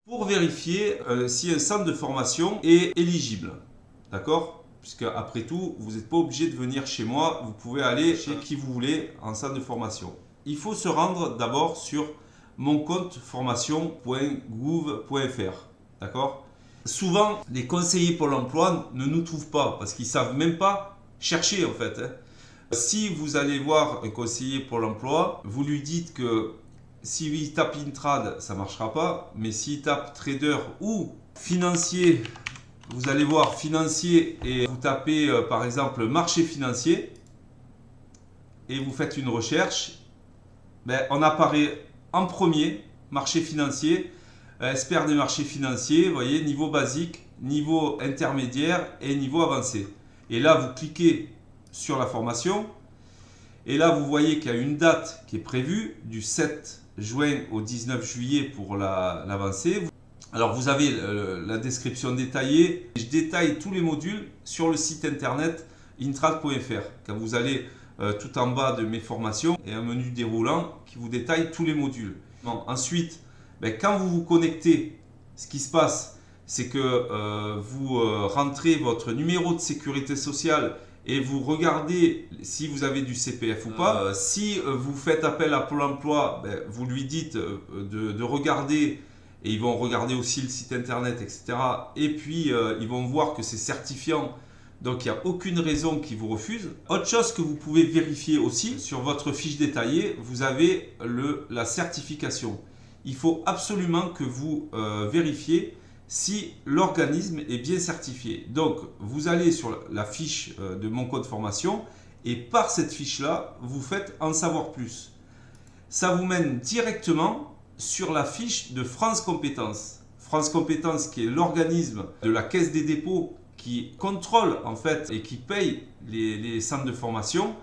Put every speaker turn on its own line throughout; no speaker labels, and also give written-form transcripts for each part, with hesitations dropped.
pour vérifier si un centre de formation est éligible. D'accord? Puisque après tout, vous n'êtes pas obligé de venir chez moi, vous pouvez aller chez qui vous voulez en centre de formation. Il faut se rendre d'abord sur mon compte formation.gouv.fr. D'accord? Souvent, les conseillers Pôle emploi ne nous trouvent pas parce qu'ils ne savent même pas chercher en fait. Si vous allez voir un conseiller Pôle emploi, vous lui dites que s'il tape Intrad, ça ne marchera pas, mais s'il tape trader ou financier, vous allez voir financier et vous tapez par exemple marché financier et vous faites une recherche, on apparaît en premier, marché financier, expert des marchés financiers, vous voyez, niveau basique, niveau intermédiaire et niveau avancé. Et là, vous cliquez sur la formation et là, vous voyez qu'il y a une date qui est prévue du 7 juin au 19 juillet pour l'avancée. Alors, vous avez la description détaillée. Je détaille tous les modules sur le site internet intrad.fr. Quand vous allez tout en bas de mes formations, il y a un menu déroulant qui vous détaille tous les modules. Bon, ensuite, quand vous vous connectez, ce qui se passe, c'est que vous rentrez votre numéro de sécurité sociale et vous regardez si vous avez du CPF ou pas. Si vous faites appel à Pôle emploi, vous lui dites de regarder et ils vont regarder aussi le site internet, etc. Et puis ils vont voir que c'est certifiant. Donc il n'y a aucune raison qu'ils vous refusent. Autre chose que vous pouvez vérifier aussi, sur votre fiche détaillée, vous avez la certification. Il faut absolument que vous vérifiez si l'organisme est bien certifié. Donc vous allez sur la fiche de mon code formation et par cette fiche-là, vous faites en savoir plus. Ça vous mène directement sur la fiche de France Compétences. France Compétences qui est l'organisme de la Caisse des dépôts qui contrôle en fait et qui paye les centres de formation.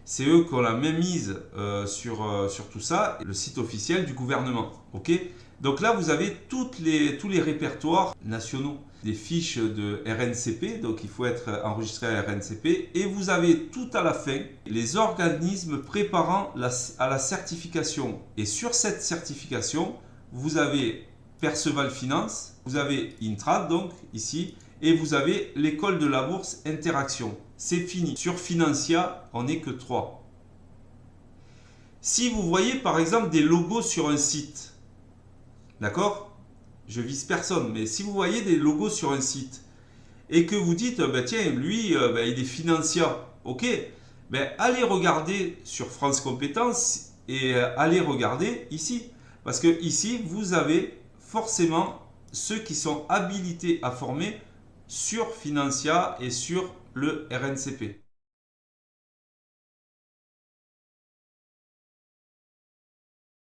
C'est eux qui ont la même mise sur tout ça, le site officiel du gouvernement. Okay, donc là, vous avez tous les répertoires nationaux, des fiches de RNCP, donc il faut être enregistré à RNCP, et vous avez tout à la fin les organismes préparant à la certification. Et sur cette certification, vous avez Perceval Finance, vous avez Intrad, donc ici, et vous avez l'école de la bourse Interaction. C'est fini. Sur Financia, on n'est que 3. Si vous voyez par exemple des logos sur un site, d'accord? Je vise personne, mais si vous voyez des logos sur un site et que vous dites, tiens, lui, il est Financia, ok, allez regarder sur France Compétences et allez regarder ici. Parce que ici, vous avez forcément ceux qui sont habilités à former sur Financia et sur le RNCP.